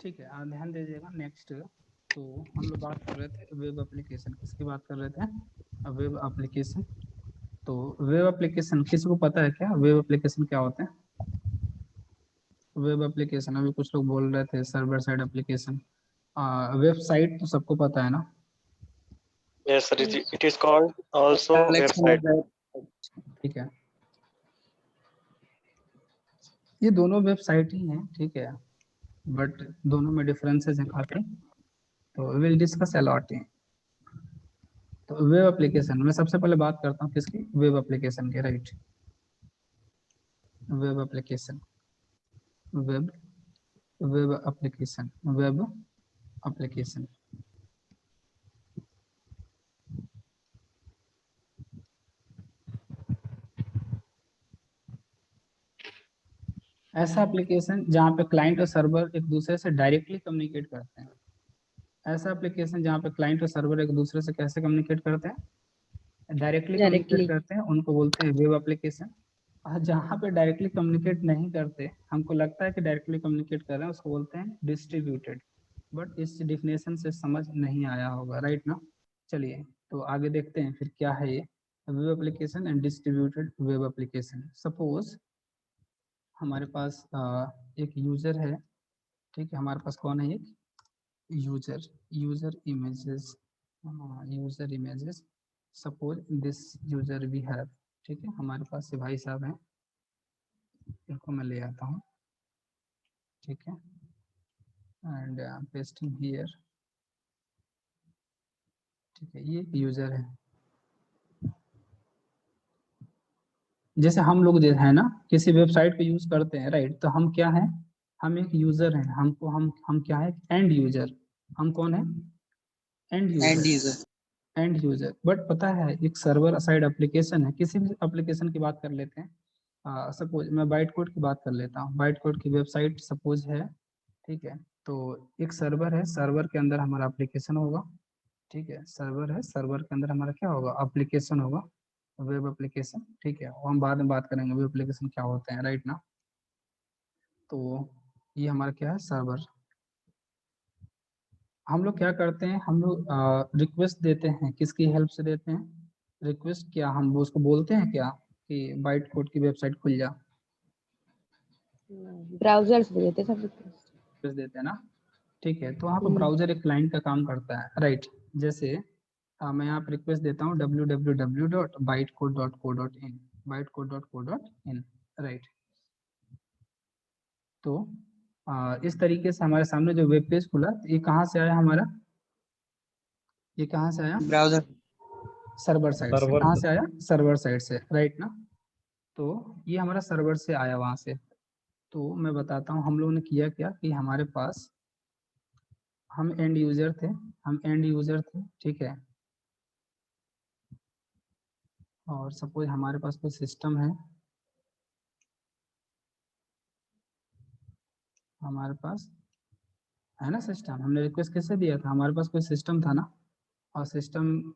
ठीक है, आप ध्यान दीजिएगा। नेक्स्ट तो हम लोग बात कर रहे थे वेब एप्लीकेशन, किसकी बात कर रहे थे? Web application. तो वेब एप्लीकेशन किसी को पता है क्या? वेब एप्लीकेशन क्या होते हैं? वेब एप्लीकेशन अभी कुछ लोग बोल रहे थे सर्वर साइड एप्लीकेशन। वेबसाइट तो सबको पता है ना? Yes, sir. It is called also website. ठीक है, ये दोनों वेबसाइट ही हैं, ठीक है, बट दोनों में डिफरेंसेस हैं काफी, तो विल डिस्कस अलॉट। तो वेब एप्लीकेशन मैं सबसे पहले बात करता हूँ किसकी? वेब एप्लीकेशन के, right. Web application, web web application, web application. ऐसा एप्लीकेशन जहाँ पे क्लाइंट और सर्वर एक दूसरे से डायरेक्टली कम्युनिकेट करते हैं। ऐसा एप्लीकेशन जहाँ पे क्लाइंट और सर्वर एक दूसरे से कैसे कम्युनिकेट करते हैं? डायरेक्टली कम्युनिकेट करते हैं, उनको बोलते हैं वेब एप्लीकेशन। और जहाँ पे डायरेक्टली कम्युनिकेट नहीं करते, हमको लगता है कि डायरेक्टली कम्युनिकेट कर रहे हैं, उसको बोलते हैं डिस्ट्रीब्यूटेड। बट इस डिफिनेशन से समझ नहीं आया होगा, राइट ना? चलिए तो आगे देखते हैं फिर क्या है ये web application and distributed web application. Suppose हमारे पास एक यूजर है, ठीक है, हमारे पास कौन है? एक user, user images. Suppose this user we have, ठीक है, हमारे पास से भाई साहब हैं, इनको मैं ले आता हूँ, ठीक है, एंड पेस्टिंग हियर, ठीक है, ये यूजर है। जैसे हम लोग जो है ना किसी वेबसाइट को यूज करते हैं, राइट, तो हम क्या है? हम एक यूजर हैं, हमको हम क्या है? And user. हम कौन है? And user. And user. But पता है एक सर्वर साइड एप्लीकेशन है, किसी भी एप्लीकेशन की बात कर लेते हैं। सपोज मैं बाइट कोड की बात कर लेता हूँ, बाइट कोड की वेबसाइट सपोज है, ठीक है, तो एक सर्वर है, सर्वर के अंदर हमारा एप्लीकेशन होगा, ठीक है, सर्वर है, सर्वर के अंदर हमारा क्या होगा? एप्लीकेशन होगा, वेब एप्लीकेशन, ठीक है, और हम बाद में बात करेंगे वेब एप्लीकेशन क्या होते हैं, राइट ना? तो ये हमारा क्या है? सर्वर। हम लोग क्या करते हैं? हम लोग रिक्वेस्ट देते हैं, किसकी हेल्प से देते हैं रिक्वेस्ट? क्या हम वो उसको बोलते हैं क्या कि बाइट कोड की वेबसाइट खुल जा? ब्राउजर से देते सब रिक्वेस्ट देते हैं ना, ठीक है, तो वहाँ पर ब्राउजर एक क्लाइंट का काम करता है, राइट। जैसे मैं यहाँ पर रिक्वेस्ट देता हूँ www.bytecode.co.in, bytecode.co.in, राइट। तो इस तरीके से हमारे सामने जो वेब पेज खुला, ये कहाँ से आया हमारा? ये कहाँ से आया? ब्राउजर, सर्वर साइड से। कहाँ से आया? सर्वर साइड से, राइट ना? तो ये हमारा सर्वर से आया वहां से। तो मैं बताता हूँ हम लोगों ने किया क्या कि हमारे पास हम एंड यूजर थे, हम एंड यूजर थे, ठीक है, और सपोज हमारे पास कोई सिस्टम है, हमारे पास है ना सिस्टम, हमने रिक्वेस्ट किससे दिया था? हमारे पास कोई सिस्टम था ना, और सिस्टम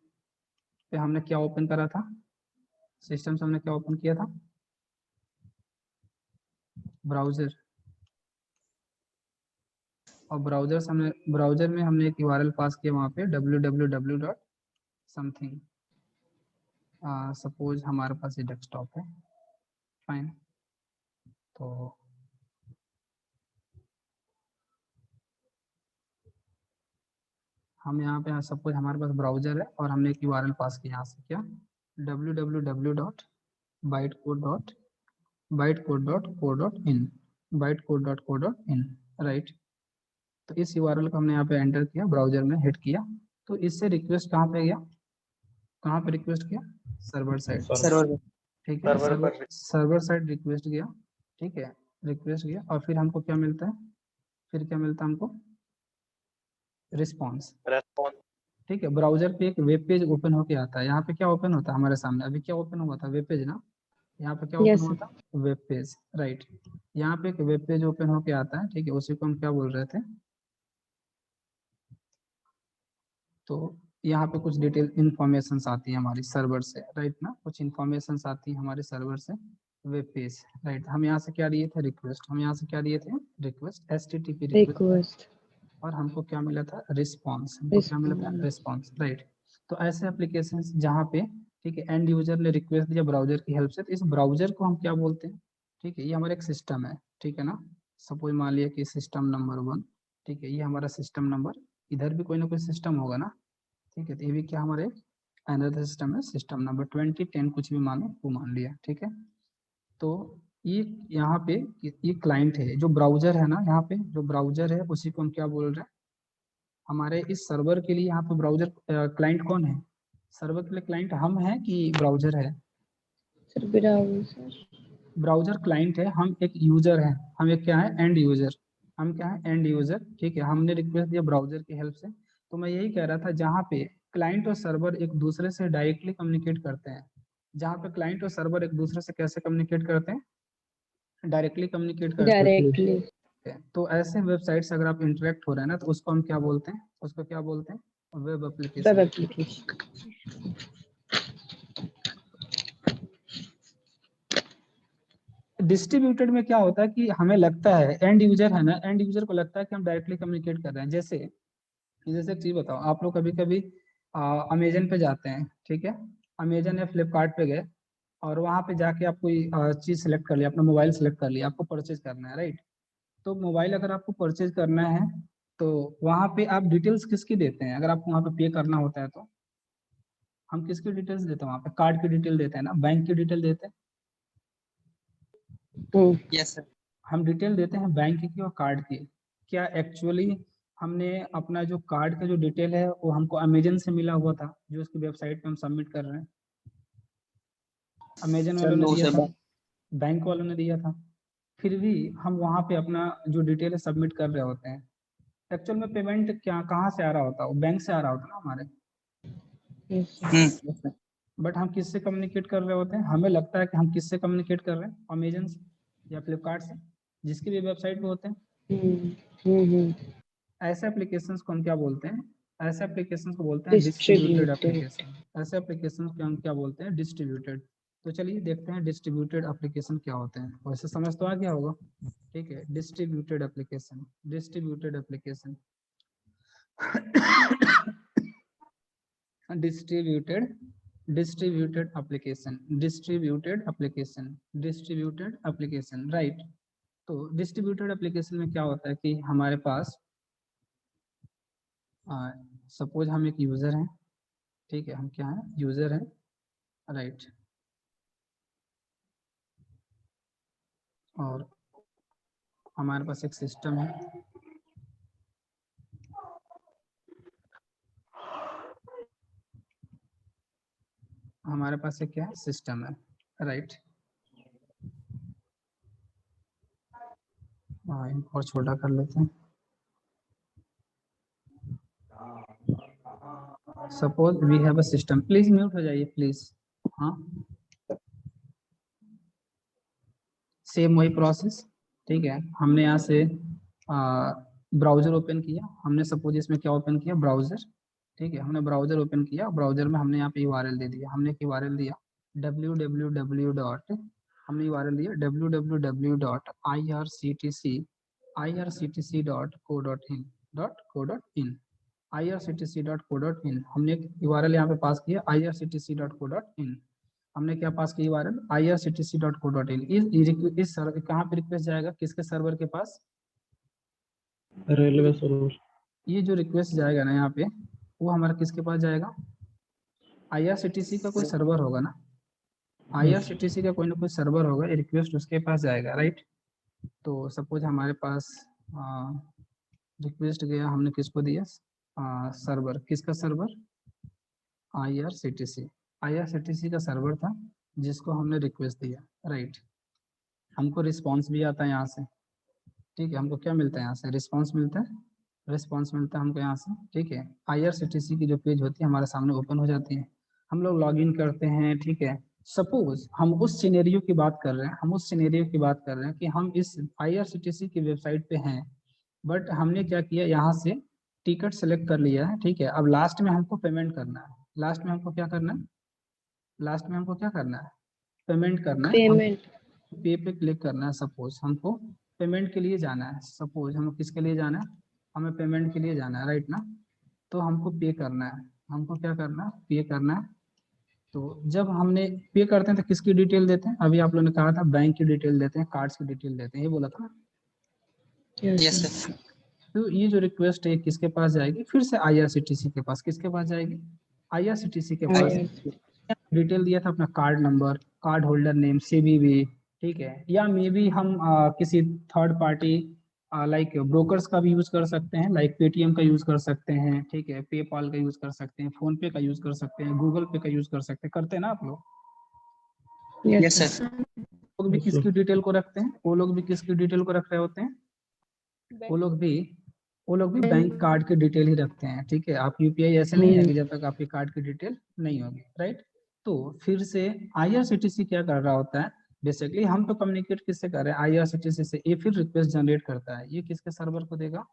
पे हमने क्या ओपन करा था? सिस्टम से हमने क्या ओपन किया था? ब्राउजर। और ब्राउजर में हमने एक यूआरएल पास किया वहाँ पे www.something। सपोज हमारे पास ये डेस्कटॉप है, फाइन, तो हम यहाँ पे सपोज हमारे पास ब्राउजर है और हमने एक यूआरएल पास किया यहाँ से, क्या? www.bytecode.co.in, bytecode.co.in, right. तो इस यूआरएल को हमने यहाँ पे एंटर किया, ब्राउजर में हिट किया, तो इससे रिक्वेस्ट कहाँ पे गया? कहाँ पे रिक्वेस्ट किया? सर्वर साइड, सर्वर, ठीक है, सर्वर साइड रिक्वेस्ट गया, ठीक है, रिक्वेस्ट गया, और फिर हमको क्या मिलता है? फिर क्या मिलता है हमको? रिस्पॉन्स, ठीक है। ब्राउजर पे एक वेब पेज ओपन होके आता है, यहाँ पे क्या ओपन होता है हमारे सामने? अभी क्या ओपन हुआ था? वेब पेज ना, यहाँ पे क्या ओपन हुआ था? Web page, right. यहाँ पे एक वेब पेज ओपन होके आता है, ठीक है, उसी को हम क्या बोल रहे थे? तो यहाँ पे कुछ डिटेल इंफॉर्मेशन आती है हमारी सर्वर से, राइट ना, कुछ इंफॉर्मेशन आती है हमारे सर्वर से, वेब पेज, राइट। हम यहाँ से क्या लिए थे? रिक्वेस्ट। हम यहाँ से क्या लिए थे? रिक्वेस्ट, HTTP रिक्वेस्ट, और हमको क्या मिला था, रिस्पॉन्स। हमको क्या मिला था, रिस्पॉन्स, राइट। तो ऐसे एप्लीकेशन जहाँ पे, ठीक है, एंड यूजर ने रिक्वेस्ट दिया ब्राउजर की हेल्प से, तो इस ब्राउजर को हम क्या बोलते हैं, ठीक है, ये हमारा एक सिस्टम है, ठीक है ना। सपोज मान लिया कि सिस्टम नंबर 1, ठीक है, ये हमारा सिस्टम नंबर, इधर भी कोई ना कोई सिस्टम होगा ना, ठीक है, तो ये भी क्या हमारे अनदर सिस्टम है, सिस्टम नंबर 20, 10 कुछ भी मानो वो मान लिया, ठीक है। तो ये यहाँ पे ये क्लाइंट है, जो ब्राउजर है ना, यहाँ पे जो ब्राउजर है उसी को हम क्या बोल रहे हैं, हमारे इस सर्वर के लिए यहाँ पे ब्राउजर क्लाइंट कौन है, सर्वर के लिए क्लाइंट हम हैं कि ब्राउजर है, सर ब्राउजर, ब्राउजर क्लाइंट है, हम एक यूजर है, हम एक क्या है, एंड यूजर, हम क्या है, एंड यूजर, ठीक है। हमने रिक्वेस्ट दिया ब्राउजर की हेल्प से, तो मैं यही कह रहा था जहाँ पे क्लाइंट और सर्वर एक दूसरे से डायरेक्टली कम्युनिकेट करते हैं, जहाँ पे क्लाइंट और सर्वर एक दूसरे से कैसे कम्युनिकेट करते हैं, डायरेक्टली कम्युनिकेट करते डायरेक्टली, हैं। तो ऐसे वेबसाइट से अगर आप इंटरेक्ट हो रहे हैं ना, तो उसको हम क्या बोलते हैं, उसको क्या बोलते हैं, web web application. Application. Distributed में क्या होता है कि हमें लगता है, एंड यूजर है ना, एंड यूजर को लगता है कि हम डायरेक्टली कम्युनिकेट कर रहे हैं। जैसे जैसे एक चीज बताओ, आप लोग कभी कभी अमेजन पे जाते हैं, ठीक है, अमेजन या फ्लिपकार्ट पे गए, और वहां पे जाके आप कोई चीज सेलेक्ट कर लिया, अपना मोबाइल सेलेक्ट कर लिया, आपको परचेज करना है, राइट। तो मोबाइल अगर आपको परचेज करना है, तो वहां पे आप डिटेल्स किसकी देते हैं, अगर आपको वहां पे पे करना होता है तो हम किसकी डिटेल्स देते हैं, वहां पे कार्ड की डिटेल देते हैं ना, बैंक की डिटेल देते हैं, यस सर। हम डिटेल देते हैं बैंक की और कार्ड की। क्या एक्चुअली हमने अपना जो कार्ड का जो डिटेल है वो हमको अमेजन से मिला हुआ था, जो उसकी वेबसाइट पे हम सबमिट कर रहे हैं, अमेजन सर वालों ने नो दिया सर, था, बैंक वालों ने दिया था, फिर भी हम वहाँ पे अपना जो डिटेल है सबमिट कर रहे होते हैं। एक्चुअल में पेमेंट क्या कहाँ से आ रहा होता है, वो बैंक से आ रहा होता है ना हमारे, बट हम किससे कम्युनिकेट कर रहे होते हैं, हमें लगता है कि हम किससे कम्युनिकेट कर रहे हैं, अमेजन से या फ्लिपकार्ट से, जिसकी भी वेबसाइट पे होते हैं। ऐसे एप्लीकेशंस को हम क्या बोलते हैं, ऐसे एप्लीकेशंस को बोलते हैं डिस्ट्रीब्यूटेड डिस्ट्रीब्यूटेड। एप्लीकेशन, ऐसे एप्लीकेशंस को हम क्या बोलते हैं, डिस्ट्रीब्यूटेड। तो चलिए देखते हैं डिस्ट्रीब्यूटेड एप्लीकेशन क्या होते हैं, वैसे समझ तो आ गया होगा, ठीक है। Distributed application, distributed application distributed, distributed application, distributed application, distributed application, right. तो डिस्ट्रीब्यूटेड एप्लीकेशन में क्या होता है कि हमारे पास सपोज हम एक यूजर हैं, ठीक है, हम क्या है, यूजर है, राइट, और हमारे पास एक सिस्टम है, हमारे पास एक क्या है, सिस्टम है, राइट। और छोटा कर लेते हैं, suppose we have a system, please mute हो जाइए प्लीज, हाँ, सेम वही प्रोसेस, ठीक है। हमने यहाँ से ब्राउजर ओपन किया, हमने सपोज इसमें क्या ओपन किया, ब्राउजर, ठीक है, हमने ब्राउजर ओपन किया, ब्राउजर में हमने यहाँ पे यूआरएल दे दिया, हमने यूआरएल दिया www डॉट, हमने यूआरएल दिया www.irctc.co.in irctc.co.in, हमने यूआरएल यहाँ पे पास किया irctc.co.in, हमने क्या पास की यूआरएल irctc.co.in। इस सर्वर कहाँ पे रिक्वेस्ट जाएगा, किसके सर्वर के पास, रेलवे सर्वर। ये जो रिक्वेस्ट जाएगा ना यहाँ पे, वो हमारा किसके पास जाएगा, IRCTC का कोई सर्वर होगा ना, IRCTC का कोई ना कोई सर्वर होगा, ये रिक्वेस्ट उसके पास जाएगा, राइट। तो सपोज हमारे पास रिक्वेस्ट गया, हमने किसको दिया, सर्वर, किसका सर्वर, IRCTC का सर्वर था जिसको हमने रिक्वेस्ट दिया, राइट। हमको रिस्पॉन्स भी आता है यहाँ से, ठीक है, हमको क्या मिलता है यहाँ से, रिस्पॉन्स मिलता है, रिस्पॉन्स मिलता है हमको यहाँ से, ठीक है। IRCTC की जो पेज होती है हमारे सामने ओपन हो जाती है, हम लोग लॉग इन करते हैं, ठीक है। सपोज हम उस सिनेरियो की बात कर रहे हैं, हम उस सिनेरियो की बात कर रहे हैं कि हम इस IRCTC की वेबसाइट पे हैं, बट हमने क्या किया, यहाँ से टिकट सेलेक्ट कर लिया है, ठीक है। अब लास्ट में हमको पेमेंट करना है, लास्ट में हमको क्या करना है, लास्ट में हमको क्या करना है, पेमेंट करना है, पेमेंट, पे पे क्लिक करना है। सपोज हमको पेमेंट के लिए जाना है, सपोज हम किसके लिए जाना है, हमें पेमेंट के लिए जाना है, राइट ना। तो हमको पे करना है, हमको क्या करना है, पे करना है। तो जब हमने पे करते हैं तो किसकी डिटेल देते हैं, अभी आप लोगों ने कहा था बैंक की डिटेल देते हैं, कार्ड्स की डिटेल देते हैं, ये बोला था ना। Yes sir. तो ये जो रिक्वेस्ट है किसके पास जाएगी, फिर से आईआरसीटीसी के पास, किसके पास जाएगी, आईआरसीटीसी के पास। डिटेल दिया था अपना card number, card holder name, CVV, ठीक है। या मे बी हम किसी थर्ड पार्टी लाइक ब्रोकर्स का भी यूज कर सकते हैं, लाइक पेटीएम का यूज कर सकते हैं, ठीक है, पेपाल का यूज कर सकते हैं, फोन पे का यूज कर सकते हैं, गूगल पे का यूज कर सकते हैं, करते हैं ना आप लोग। Yes sir. लोग भी किसकी डिटेल को रखते हैं, वो लोग भी किसकी डिटेल को रख रहे होते हैं, वो लोग भी बैंक कार्ड की डिटेल ही रखते हैं, ठीक है। आप यूपीआई ऐसे नहीं है कि जब तक आपके कार्ड की डिटेल नहीं होगी, राइट। तो फिर से आईआरसीटीसी क्या कर रहा होता है, बेसिकली हम तो कम्युनिकेट किससे कर रहे हैं, आईआरसीटीसी से। ये फिर रिक्वेस्ट जनरेट करता है, ये किसके सर्वर को देगा,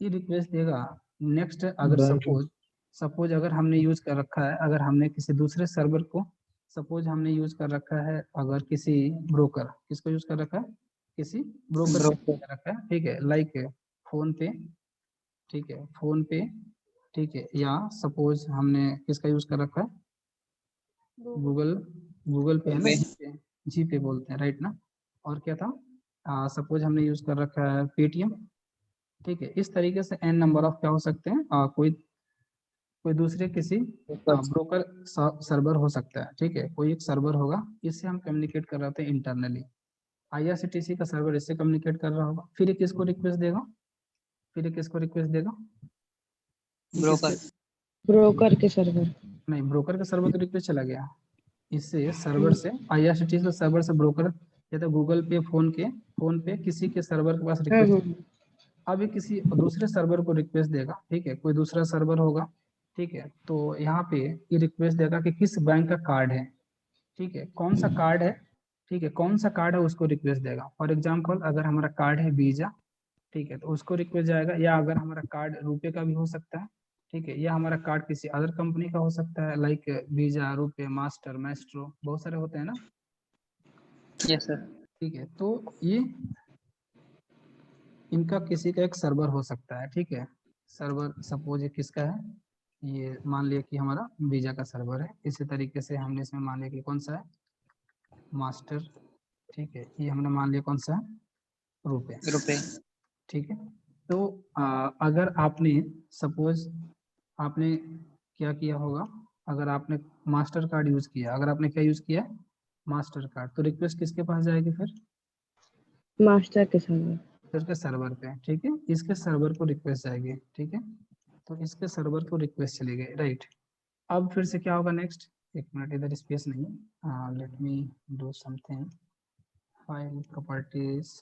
ये रिक्वेस्ट देगा नेक्स्ट। अगर सपोज अगर हमने यूज कर रखा है, अगर हमने किसी दूसरे सर्वर को, सपोज हमने यूज कर रखा है, अगर किसी ब्रोकर, किसको यूज कर रखा है, किसी ब्रोकर को यूज कर रखा है, ठीक है, लाइक फोन पे, ठीक है, फोन पे, ठीक है, या सपोज हमने किसका यूज कर रखा है, गूगल, गूगल पे है ना, जीपे, जीपे बोलते हैं, राइट ना। और क्या था, सपोज हमने यूज कर रखा है पेटीएम, ठीक है। इस तरीके से एन नंबर ऑफ क्या हो सकते हैं, कोई कोई दूसरे किसी ब्रोकर सर्वर हो सकता है, ठीक है, कोई एक सर्वर होगा, इससे हम कम्युनिकेट कर रहे होते हैं इंटरनली। आईआरसीटीसी का सर्वर इससे कम्युनिकेट कर रहा होगा, फिर ये किसको रिक्वेस्ट देगा, फिर ये किसको रिक्वेस्ट देगा, ब्रोकर, ब्रोकर के सर्वर, नहीं, ब्रोकर का सर्वर तो रिक्वेस्ट चला गया, इससे सर्वर से आईआरसीटीसी का सर्वर से ब्रोकर, या तो गूगल पे, फोन पे किसी के सर्वर के पास रिक्वेस्ट। अब ये किसी दूसरे सर्वर को रिक्वेस्ट देगा, ठीक है, कोई दूसरा सर्वर होगा, ठीक है। तो यहाँ पे ये रिक्वेस्ट देगा कि किस बैंक का कार्ड है, ठीक है, कौन सा कार्ड है, ठीक है, कौन सा कार्ड है उसको रिक्वेस्ट देगा। फॉर एग्जांपल अगर हमारा कार्ड है वीजा, ठीक है, तो उसको रिक्वेस्ट जाएगा। या अगर हमारा कार्ड रुपए का भी हो सकता है, ठीक है, या हमारा कार्ड किसी अदर कंपनी का हो सकता है, लाइक वीजा, रुपए, मास्टर, मैस्ट्रो, बहुत सारे होते हैं ना। Yes sir. ठीक है, तो ये इनका किसी का एक सर्वर हो सकता है, ठीक है। सर्वर सपोज ये किसका है, ये मान लिया कि हमारा वीजा का सर्वर है। इसी तरीके से हमने इसमें मान लिया कि कौन सा है, मास्टर, ठीक है, ये हमने मान लिया कौन सा है, रुपए, रुपए। ठीक है। तो अगर आपने सपोज आपने क्या किया होगा, अगर आपने मास्टर कार्ड यूज किया, अगर आपने क्या यूज किया, मास्टर कार्ड, तो रिक्वेस्ट किसके पास जाएगी फिर, मास्टर के सर्वर, मास्टर के सर्वर पे, ठीक है, इसके सर्वर को रिक्वेस्ट जाएगी, ठीक है। तो इसके सर्वर को रिक्वेस्ट चली गई, राइट। अब फिर से क्या होगा नेक्स्ट, एक मिनट, इधर स्पेस नहीं है, let me do something, file properties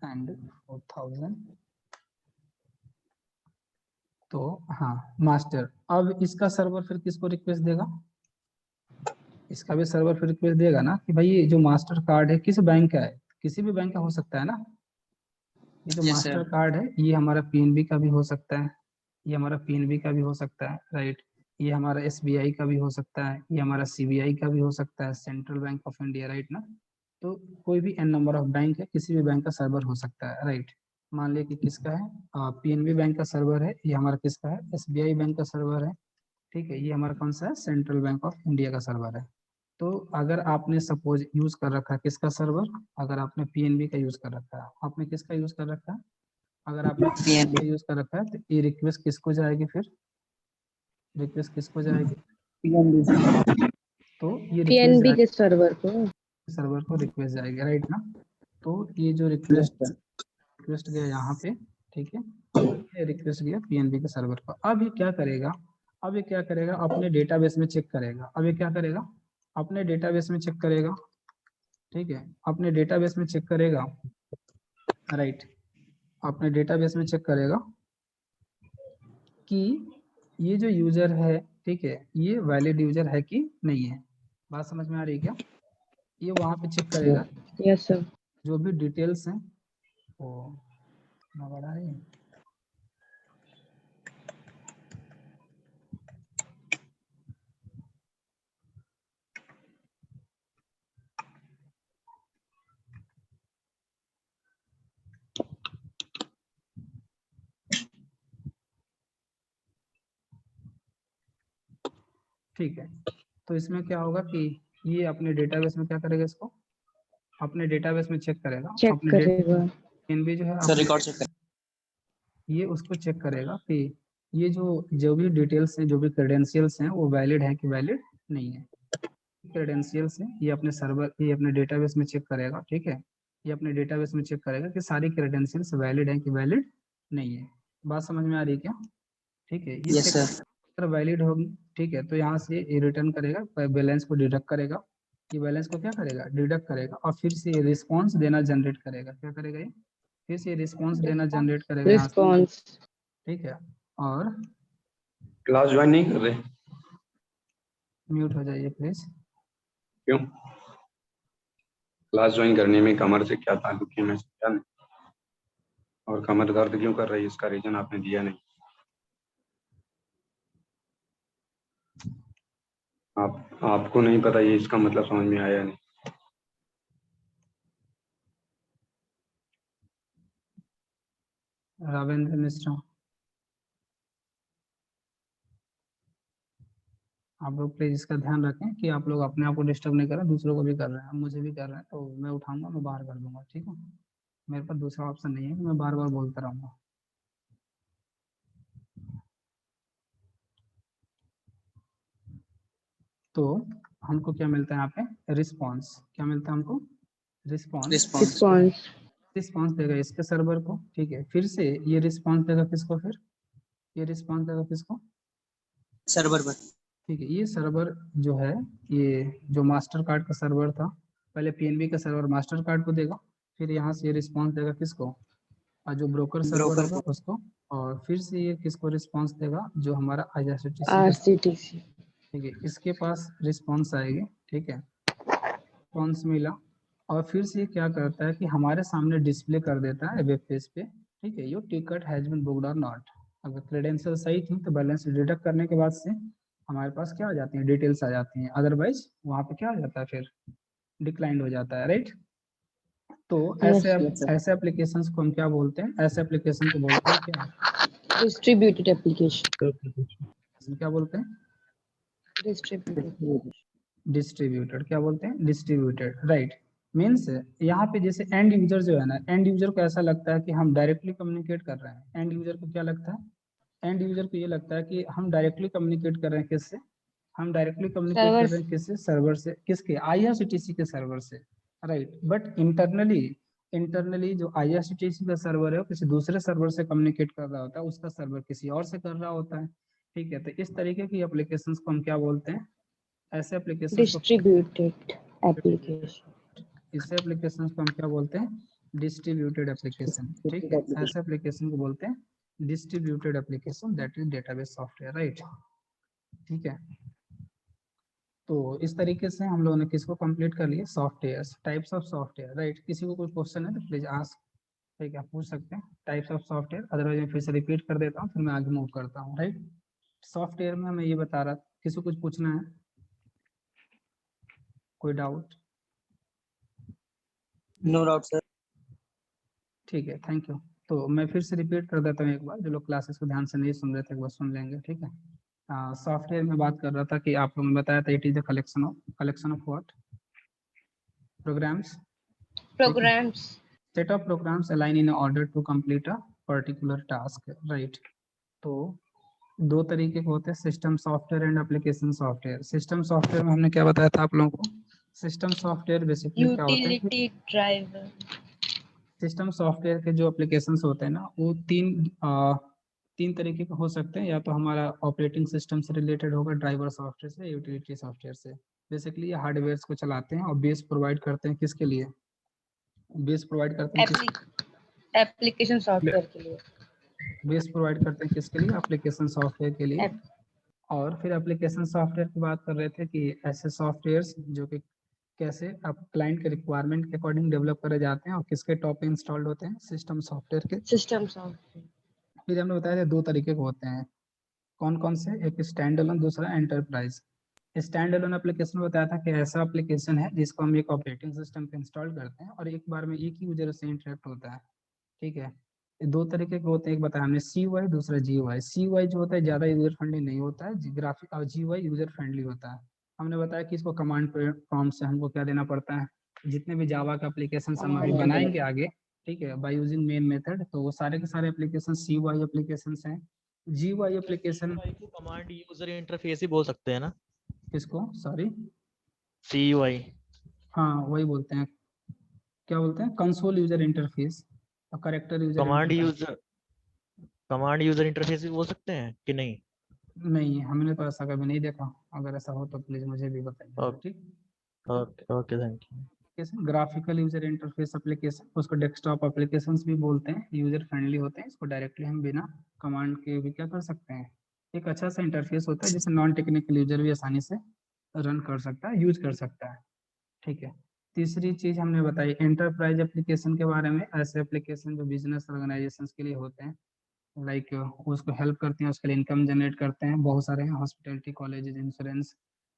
and 4000। तो हाँ, मास्टर, अब इसका सर्वर फिर किसको रिक्वेस्ट देगा, इसका भी सर्वर फिर रिक्वेस्ट देगा ना कि भाई ये जो मास्टर कार्ड है किस बैंक का है, किसी भी बैंक का हो सकता है ना। ये जो यस मास्टर सर। कार्ड है ये हमारा पीएनबी का भी हो सकता है, ये हमारा पीएनबी का भी हो सकता है, राइट। ये हमारा एसबीआई का भी हो सकता है, ये हमारा सीबीआई का भी हो सकता है, central bank of India, right ना। तो कोई भी एन नंबर ऑफ बैंक है, किसी भी बैंक का सर्वर हो सकता है, राइट। मान लिया कि किसका है, पीएनबी बैंक का सर्वर है, ये हमारा किसका है, एसबीआई बैंक का सर्वर है, ठीक है, ये हमारा कौन सा है, सेंट्रल बैंक ऑफ इंडिया का सर्वर है। तो अगर आपने सपोज यूज कर रखा है किसका सर्वर, अगर आपने पीएनबी का यूज कर रखा है, आपने किसका यूज कर रखा है, अगर आपने पीएनबी का यूज कर रखा है, तो ये रिक्वेस्ट किसको जाएगी फिर, रिक्वेस्ट किसको जाएगी, तो ये रिक्वेस्ट पीएनबी के जाएगी सर्वर को। सर्वर को, रिक्वेस्ट जाएगी, राइट ना। तो ये जो रिक्वेस्ट रिक्वेस्ट गया यहाँ पे, ठीक है, ये रिक्वेस्ट गया पीएनबी के सर्वर पर। अब ये क्या करेगा, अब ये क्या करेगा, अपने डेटाबेस में चेक करेगा। अब ये क्या करेगा, अपने डेटाबेस में चेक करेगा, ठीक है, अपने डेटाबेस में चेक करेगा, राइट, अपने डेटाबेस में चेक करेगा कि ये जो यूजर है, ठीक है, ये वैलिड यूजर है कि नहीं है। बात समझ में आ रही है क्या, ये वहां पे चेक करेगा, यस सर। जो भी डिटेल्स हैं वो इतना बड़ा है। ठीक है, तो इसमें क्या होगा कि ये अपने डेटाबेस में क्या करेगा, इसको अपने डेटाबेस में चेक करेगा, चेक अपने करेगा। PNB जो है सर रिकॉर्ड चेक ये उसको चेक करेगा कि ये जो भी डिटेल्स हैं, जो भी क्रेडेंशियल्स हैं, वो वैलिड है कि वैलिड नहीं है। क्रेडेंशियल्स हैं ये अपने सर्वर, ये अपने डेटाबेस में चेक करेगा। ठीक है, ये अपने डेटाबेस में चेक करेगा कि सारी क्रेडेंशियल्स वैलिड है कि वैलिड नहीं है। बात समझ में आ रही है क्या? ठीक है, ये यस चेक सर। अगर वैलिड होगी, ठीक है, तो यहाँ से ये रिटर्न करेगा, बैलेंस को डिडक्ट करेगा। ये बैलेंस को क्या करेगा, डिडक्ट करेगा, और फिर से रिस्पॉन्स देना जनरेट करेगा। क्या करेगा ये, फिर से रिस्पॉन्स देना जनरेट करेगा यहाँ से। रिस्पॉन्स। ठीक है, और क्लास ज्वाइन नहीं कर रहे? म्यूट हो जाइए प्लीज। क्यों? क्लास ज्वाइन करने में कमर से क्या ताल्लुक है, मैं समझा नहीं। और कमर दर्द क्यों कर रही है, इसका रीजन आपने दिया नहीं। आपको नहीं पता, ये इसका मतलब समझ में आया नहीं। रावेंद्र मिश्रा, आप लोग प्लीज इसका ध्यान रखें कि आप लोग अपने आप को डिस्टर्ब नहीं करें, दूसरों को भी कर रहे हैं, अब मुझे भी कर रहे हैं, तो मैं उठाऊंगा, मैं बाहर कर दूंगा। ठीक है, मेरे पास दूसरा ऑप्शन नहीं है कि मैं बार बार बोलता रहूंगा। तो हमको क्या मिलता है यहाँ पे, रिस्पॉन्स। क्या मिलता है हमको, रिस्पॉन्स। रिस्पॉन्स। रिस्पॉन्स देगा इसके सर्वर को। ठीक है, फिर से ये रिस्पॉन्स देगा किसको, फिर ये रिस्पॉन्स देगा किसको, सर्वर पर। ठीक है, ये सर्वर जो है, ये जो मास्टर कार्ड का सर्वर था, पहले PNB का सर्वर मास्टर कार्ड को देगा, फिर यहाँ से ये रिस्पॉन्स देगा किसको, और जो ब्रोकर सर्वर ब्रोकर होगा को। उसको, और फिर से ये किसको रिस्पॉन्स देगा, जो हमारा IRCTC का। RCTC। ठीक है, इसके पास रिस्पॉन्स आएगी। ठीक है, रिस्पॉन्स मिला, और फिर से ये क्या करता है कि हमारे सामने डिस्प्ले कर देता है वेब पेज पे। ठीक है, your ticket has been booked और नॉट। अगर क्रेडेंशियल सही थी तो बैलेंस डिडक्ट करने के बाद से हमारे पास क्या आ जाती है, डिटेल्स आ जाती हैं, अदरवाइज वहाँ पे क्या आ जाता है, फिर डिक्लाइंड हो जाता है। राइट, तो Yes, ऐसे एप्लीकेशंस को हम क्या बोलते हैं, ऐसे एप्लीकेशन को बोलते हैं क्या, डिस्ट्रीब्यूटेड एप्लीकेशन। क्या बोलते हैं, डिस्ट्रीब्यूटेड। डिस्ट्रीब्यूटेड। क्या बोलते हैं, डिस्ट्रीब्यूटेड। राइट, मीन्स यहाँ पे जैसे एंड यूजर जो है ना, एंड यूजर को ऐसा लगता है कि हम डायरेक्टली कम्युनिकेट कर रहे हैं। एंड यूजर को क्या लगता है, एंड यूजर को ये लगता है कि हम डायरेक्टली कम्युनिकेट कर रहे हैं किससे, हम डायरेक्टली कम्युनिकेट कर रहे हैं किससे, सर्वर से। किसके, IRCTC के सर्वर से। राइट, बट इंटरनली जो IRCTC का सर्वर है वो किसी दूसरे सर्वर से कम्युनिकेट कर रहा होता है, उसका सर्वर किसी और से कर रहा होता है। ठीक है, तो इस तरीके की एप्लीकेशंस को हम क्या बोलते हैं, ऐसे एप्लीकेशंस को, डिस्ट्रीब्यूटेड एप्लीकेशन। इस एप्लीकेशन को हम क्या बोलते हैं, डिस्ट्रीब्यूटेड एप्लीकेशन। ठीक है, ऐसे एप्लीकेशन को बोलते हैं distributed application, that is database software. Right, ठीक है, तो इस तरीके से हम लोगों ने किसको कंप्लीट कर लिया, software, types of software. Right, किसी को कोई क्वेश्चन है तो प्लीज आस्क। ठीक है, आप पूछ सकते हैं टाइप्स ऑफ सॉफ्टवेयर, अदरवाइज मैं फिर से रिपीट कर देता हूँ, फिर मैं आगे मूव करता हूँ। राइट, सॉफ्टवेयर में मैं ये बता रहा था, किसी को कुछ पूछना है, कोई डाउट? No doubt sir. ठीक है, थैंक यू। तो मैं फिर से रिपीट कर देता हूँ एक बार, जो लोग क्लासेस को ध्यान से नहीं सुन रहे थे एक बार सुन लेंगे। ठीक है, सॉफ्टवेयर में बात कर रहा था कि आप लोगों ने बताया था it is a collection of what, programs, set of programs align in order to complete a particular task. Right, तो दो तरीके के होते हैं, system software and application software. System software में हमने क्या बताया था आप लोगों को, सिस्टम सॉफ्टवेयर बेसिकली क्या होते हैं, यूटिलिटी ड्राइवर। सिस्टम सॉफ्टवेयर के जो एप्लीकेशंस होते हैं ना, वो तीन तरीके के हो सकते हैं। या तो हमारा ऑपरेटिंग सिस्टम से रिलेटेड होगा, ड्राइवर सॉफ्टवेयर से, यूटिलिटी सॉफ्टवेयर से। बेसिकली ये हार्डवेयर को चलाते हैं और बेस प्रोवाइड करते हैं किसके लिए, बेस प्रोवाइड करते हैं एप्लीकेशन सॉफ्टवेयर के लिए। बेस प्रोवाइड करते हैं किसके लिए, एप्लीकेशन सॉफ्टवेयर के लिए। और फिर एप्लीकेशन सॉफ्टवेयर की बात कर रहे थे कि ऐसे सॉफ्टवेयर्स जो कि कैसे आप क्लाइंट के रिक्वायरमेंट के अकॉर्डिंग डेवलप करे जाते हैं और किसके टॉप पे इंस्टॉल्ड होते हैं, सिस्टम सॉफ्टवेयर के। System software. फिर हमने बताया था दो तरीके के होते हैं, कौन कौन से, एक स्टैंड अलोन, दूसरा एंटरप्राइज। स्टैंड अलोन एप्लीकेशन में बताया था कि ऐसा एप्लीकेशन है जिसको हम एक ऑपरेटिंग सिस्टम पे इंस्टॉल करते हैं और एक बार में एक ही यूजर से इंटरेक्ट होता है। ठीक है, दो तरीके के होते हैं, एक बताया हमने CUI, दूसरा GUI। CUI जो होता है ज्यादा यूजर फ्रेंडली नहीं होता है, ग्राफिक, और GUI यूजर फ्रेंडली होता है। हमने बताया कि इसको कमांड प्रॉम्प्ट से हमको क्या देना पड़ता है, जितने भी जावा का एप्लीकेशन हम अभी बनाएंगे आगे, ठीक है, बाय यूजिंग मेन मेथड, तो वो सारे के सारे एप्लीकेशन CUI एप्लीकेशन हैं। GUI एप्लीकेशन CUI को कमांड यूजर इंटरफेस ही बोल सकते हैं ना? किसको, सॉरी? CUI हाँ वही बोलते हैं, क्या बोलते हैं, कंसोल यूजर इंटरफेस और character user interface. Command user interface भी बोल सकते हैं कि नहीं? नहीं, हमने तो ऐसा कभी नहीं देखा, अगर ऐसा हो तो प्लीज मुझे भी बताइए, ओके ठीक। Okay okay, thank you. Graphical user interface application, उसको डेस्कटॉप एप्लीकेशंस भी बोलते हैं, यूजर फ्रेंडली होते हैं, इसको डायरेक्टली हम बिना कमांड के भी क्या कर सकते हैं, एक अच्छा सा इंटरफेस होता है जिसे नॉन टेक्निकल यूजर भी आसानी से रन कर सकता है, यूज कर सकता है, ठीक है। तीसरी चीज हमने बताई एंटरप्राइज एप्लीकेशन के बारे में, ऐसे एप्लीकेशन जो बिजनेस ऑर्गेनाइजेशन के लिए होते हैं, लाइक उसको हेल्प करते हैं, उसके लिए इनकम जनरेट करते हैं, बहुत सारे हैं, हॉस्पिटैलिटी, कॉलेजेस, इंश्योरेंस,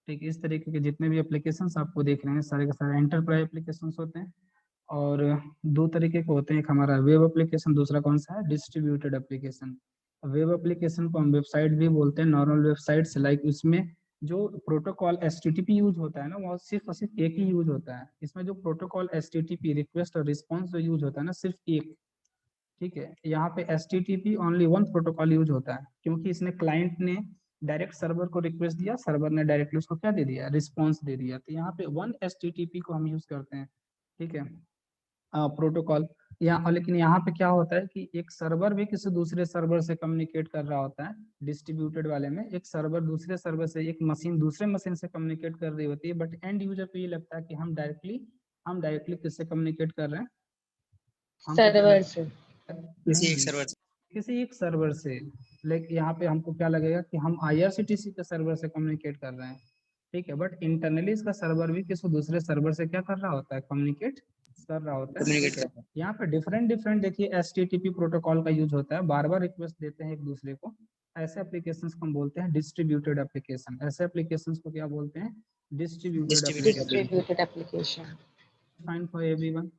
ठीक, इस तरीके के जितने भी एप्लीकेशंस आपको देख रहे हैं सारे के सारे एंटरप्राइज एप्लीकेशंस होते हैं। और दो तरीके के होते हैं, एक हमारा वेब एप्लीकेशन, दूसरा कौन सा है, डिस्ट्रीब्यूटेड एप्लीकेशन। वेब एप्लीकेशन को हम वेबसाइट भी बोलते हैं, नॉर्मल वेबसाइट से, लाइक उसमें जो प्रोटोकॉल HTTP यूज होता है ना, वो सिर्फ और सिर्फ एक ही यूज होता है, इसमें जो प्रोटोकॉल HTTP रिक्वेस्ट और रिस्पॉन्स जो यूज होता है ना, सिर्फ एक, ठीक है। यहाँ पे HTTP only one protocol use होता है, क्योंकि इसने क्लाइंट ने डायरेक्ट सर्वर को रिक्वेस्ट दिया, सर्वर ने डायरेक्टली उसको क्या दे दिया, रिस्पॉन्स दे दिया, तो यहाँ पे वन HTTP को हम यूज करते हैं, ठीक है, प्रोटोकॉल। यहाँ लेकिन यहाँ पे क्या होता है कि एक सर्वर भी किसी दूसरे सर्वर से कम्युनिकेट कर रहा होता है, डिस्ट्रीब्यूटेड वाले में एक सर्वर दूसरे सर्वर से, एक मशीन दूसरे मशीन से कम्युनिकेट कर रही होती है, बट एंड यूजर को ये लगता है कि हम डायरेक्टली किससे कम्युनिकेट कर रहे हैं, हमको क्या सर्वर लगता से। है, किसी एक नहीं, सर्वर से। किसी एक सर्वर से, लेकिन यहाँ पे हमको क्या लगेगा कि हम IRCTC के सर्वर से कम्युनिकेट कर रहे हैं, ठीक है, बट इंटरनली इसका सर्वर भी किसी दूसरे सर्वर से क्या कर रहा होता है, कम्युनिकेट कर रहा होता है, कम्युनिकेट ठीक है। करता है। यहाँ पे डिफरेंट डिफरेंट देखिए HTTP प्रोटोकॉल का यूज होता है, बार बार रिक्वेस्ट देते हैं एक दूसरे को, ऐसे एप्लीकेशन को हम बोलते हैं डिस्ट्रीब्यूटेड एप्लीकेशन, ऐसे एप्लीकेशन को क्या बोलते हैं, distributed distributed application. Distributed application. Fine for everyone,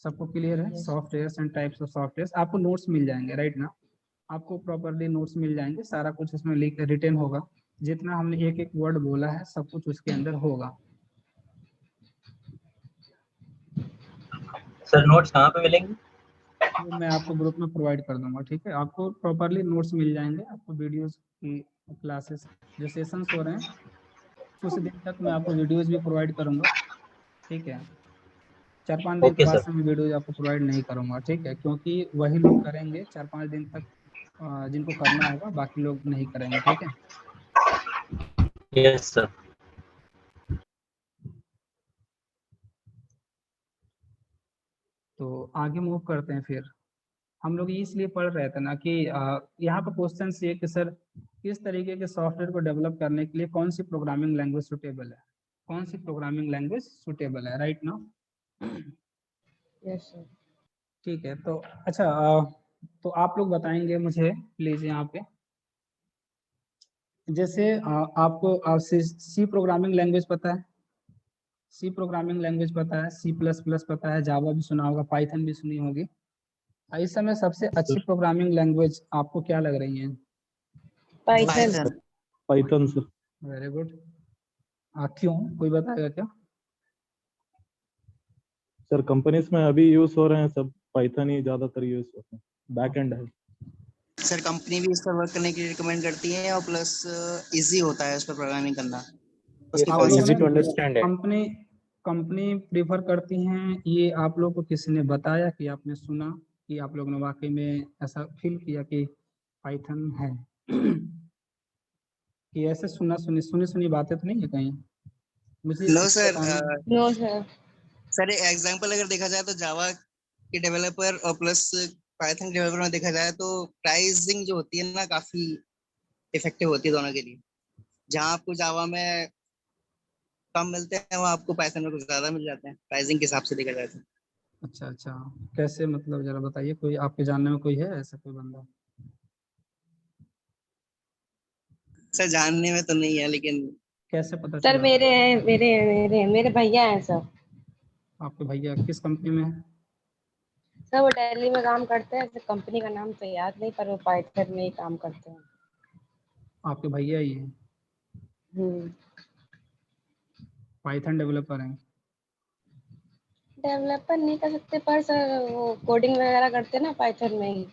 सबको क्लियर है? Yes. Software and types of software, आपको नोट्स मिल जाएंगे, राइट ना, आपको प्रॉपरली नोट्स मिल जाएंगे, सारा कुछ इसमें रिटन होगा, जितना हमने एक एक वर्ड बोला है सब कुछ उसके अंदर होगा। सर नोट्स कहाँ पे मिलेंगे? वो मैं आपको ग्रुप में प्रोवाइड कर दूंगा, ठीक है, आपको प्रॉपरली नोट्स मिल जाएंगे, आपको वीडियोस की क्लासेस जो सेशंस हो रहे हैं कुछ दिन तक मैं आपको वीडियोस भी प्रोवाइड करूंगा, ठीक है। 4-5 दिन के ओके बाद सर। से मैं वीडियो आपको प्रोवाइड नहीं करूंगा, ठीक है, क्योंकि वही लोग करेंगे 4-5 दिन तक, जिनको करना होगा, बाकी लोग नहीं करेंगे, ठीक है। Yes sir. तो आगे मूव करते हैं फिर, हम लोग इसलिए पढ़ रहे थे ना कि यहाँ पर क्वेश्चन ये कि सर किस तरीके के सॉफ्टवेयर को डेवलप करने के लिए कौन सी प्रोग्रामिंग लैंग्वेज सुटेबल है, कौन सी प्रोग्रामिंग लैंग्वेज सुटेबल है, राइट ना। Yes sir. ठीक है, तो अच्छा, तो आप लोग बताएंगे मुझे प्लीज यहाँ पे, जैसे आपको सी प्रोग्रामिंग लैंग्वेज पता है, सी प्रोग्रामिंग लैंग्वेज पता है, C++ पता है, जावा भी सुना होगा, पाइथन भी सुनी होगी, इस समय सबसे अच्छी प्रोग्रामिंग लैंग्वेज आपको क्या लग रही है? Python. Python sir. Very good, क्यों, कोई बताएगा क्या? सर कंपनीज में अभी यूज हो रहे हैं सब पाइथन ही ज्यादातर यूज होते हैं, बैक एंड है। सर कंपनी भी इस पर वर्क करने के लिए रिकमेंड करती है और प्लस इजी होता है उस पर प्रोग्रामिंग करना। उसके आप पास लोग इजी टू ने अंडरस्टैंड है। कंपनी प्रीफर करती हैं, ये आप लोग को किसी ने बताया कि आपने सुना कि आप लोग ने वाकई में ऐसा फील किया कि पाइथन है? कि ऐसे सुनी बातें तो नहीं है कहीं, मुझे नो सर। बताना। No sir. सर एग्जांपल अगर देखा जाए तो जावा के डेवलपर और प्लस पाइथन डेवलपर में देखा जाए तो प्राइसिंग जो होती है ना काफी इफेक्टिव होती है दोनों के लिए। जहाँ आपको जावा में कम मिलते हैं वहाँ आपको पाइथन में कुछ ज्यादा मिल जाते हैं प्राइसिंग के हिसाब से देखा जाए तो। अच्छा अच्छा, कैसे, मतलब जरा बताइए, कोई आपके जानने में कोई है ऐसा कोई बंदा? सर जानने में तो नहीं है लेकिन कैसे पता सर चला? मेरे भैया हैं सर। आपके भैया किस कंपनी में है? सर वो दिल्ली में काम करते हैं, ऐसे कंपनी का नाम तो याद नहीं, पर वो पाइथन में ही काम करते हैं। आपके भैया ही हैं, हम्म। पाइथन डेवलपर हैं। डेवलपर नहीं कर सकते, पर सर वो कोडिंग वगैरह करते हैं ना पाइथन में ही।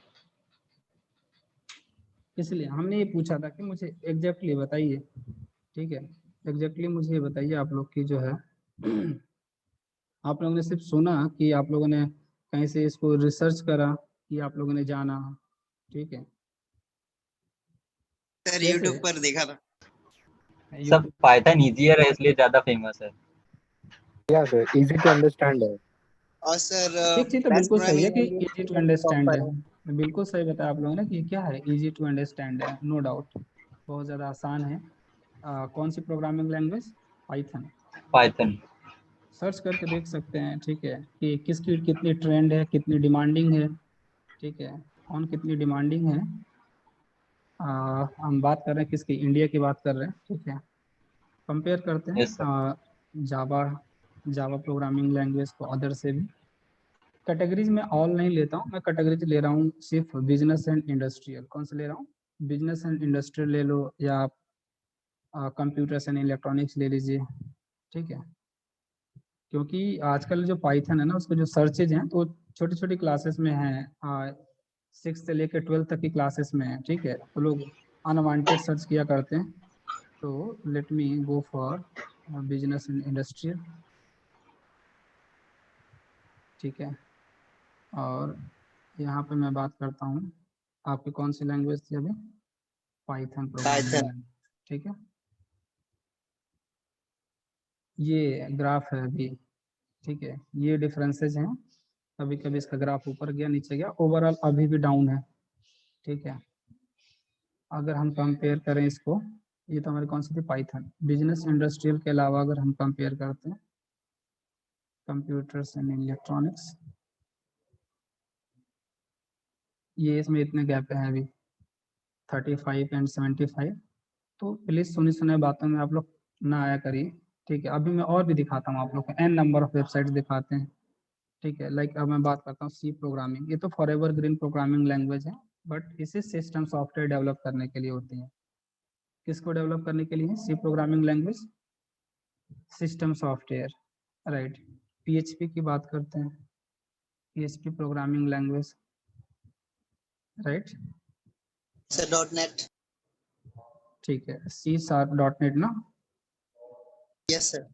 इसलिए हमने ये पूछा था कि मुझे एग्जैक्टली बताइए, ठीक है, एग्जैक्टली मुझे ये बताइए आप लोग की जो है आप लोगों ने सिर्फ सुना कि आप लोगों ने कहीं से इसको रिसर्च करा कि आप लोगों ने जाना, ठीक है, सर कैसे यूट्यूब पर देखा था। सब पाइथन इजियर है इसलिए ज्यादा फेमस है। Yeah, sir. Easy to understand है। और सर एक चीज तो बेस्ट बिल्कुल सही है कि programming easy to understand software है। है, बिल्कुल सही बताया आप लोगों ने कि क्या है, इजी टू अंडरस्टैंड है, नो डाउट, बहुत ज़्यादा आसान है। कौन सी programming language? Python. Python search करके देख सकते हैं, ठीक है, कि किसकी कितनी ट्रेंड है, कितनी डिमांडिंग है, ठीक है, कौन कितनी डिमांडिंग है। हम बात कर रहे हैं किसकी, इंडिया की बात कर रहे हैं, ठीक है। कंपेयर करते यस सर। हैं जावा जावा प्रोग्रामिंग लैंग्वेज को अदर से भी। कैटेगरीज में ऑल नहीं लेता हूँ, मैं कैटेगरीज ले रहा हूँ सिर्फ बिजनेस एंड इंडस्ट्रियल। कौन से ले रहा हूँ? बिजनेस एंड इंडस्ट्रियल ले लो, या आप कंप्यूटर्स एंड इलेक्ट्रॉनिक्स ले लीजिए, ठीक है। क्योंकि आजकल जो पाइथन है ना, उसके जो सर्चेज हैं तो छोटी छोटी क्लासेस में हैं, 6 से लेकर 12 तक की क्लासेस में है, ठीक है, तो लोग अनवांटेड सर्च किया करते हैं। तो let me go for business and industrial, ठीक है। और यहाँ पे मैं बात करता हूँ, आपकी कौन सी लैंग्वेज थी अभी? पाइथन प्रोग्रामिंग, ठीक है। ये ग्राफ है अभी, ठीक है, ये डिफरेंसेस हैं, कभी कभी इसका ग्राफ ऊपर गया नीचे गया, ओवरऑल अभी भी डाउन है, ठीक है। अगर हम कंपेयर करें इसको, ये तो हमारी कौन सी थी, पाइथन। बिजनेस इंडस्ट्रियल के अलावा अगर हम कंपेयर करते हैं कंप्यूटर्स एंड इलेक्ट्रॉनिक्स, ये इसमें इतने गैप है अभी 35 एंड 75। तो प्लीज सुनी सुनाई बातों में आप लोग ना आया करिए, ठीक है। अभी मैं और भी दिखाता हूँ आप लोग को, एन नंबर ऑफ वेबसाइट्स दिखाते हैं, ठीक है। लाइक अब मैं बात करता हूँ सी प्रोग्रामिंग, ये तो फॉरएवर ग्रीन प्रोग्रामिंग लैंग्वेज है, बट इसे सिस्टम सॉफ्टवेयर डेवलप करने के लिए होती है। किसको डेवलप करने के लिए है C programming language? System software, right. PHP की बात करते हैं, PHP programming language, right, sir dot net. ठीक है। सी शार्प डॉट नेट ना, yes sir.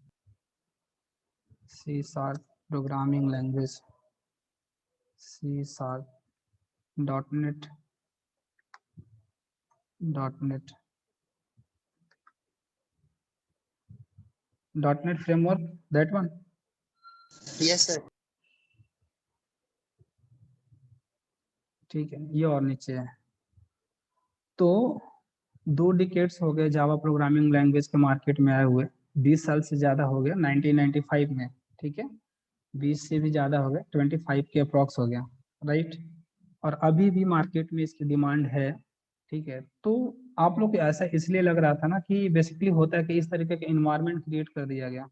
C sharp programming language, C sharp dot net, dot net, dot net framework, that one, yes sir. ठीक है। ये और नीचे है। तो 2 डिकेड्स हो गए जावा प्रोग्रामिंग लैंग्वेज के मार्केट में आए हुए, 20 साल से ज़्यादा हो गया 1995 में, ठीक है, 20 से भी ज़्यादा हो गया, 25 के अप्रॉक्स हो गया, राइट। और अभी भी मार्केट में इसकी डिमांड है, ठीक है। तो आप लोग को ऐसा इसलिए लग रहा था ना कि बेसिकली होता है कि इस तरीके का इन्वायरमेंट क्रिएट कर दिया गया,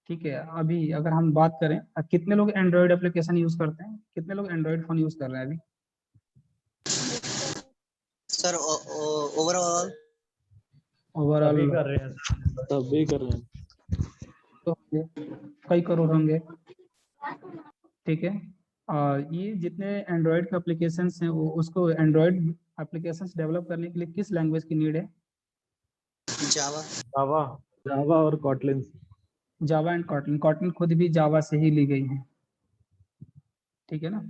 ठीक है। अभी अगर हम बात करें, कितने लोग एंड्रॉयड एप्लीकेशन यूज़ करते हैं, कितने लोग एंड्रॉयड फ़ोन यूज़ कर रहे हैं अभी? सर ओवरऑल ओवरऑल सभी कर रहे हैं। सब भी कर रहे हैं। तो कई करोड़ होंगे, ठीक है। और ये जितने एंड्रॉयड के एप्लीकेशन हैं वो उसको एंड्रॉयड एप्लीकेशन डेवलप करने के लिए किस लैंग्वेज की नीड है? जावा। जावा। जावा और Kotlin. Java and Kotlin, Kotlin खुद भी जावा से ही ली गई है, ठीक है ना।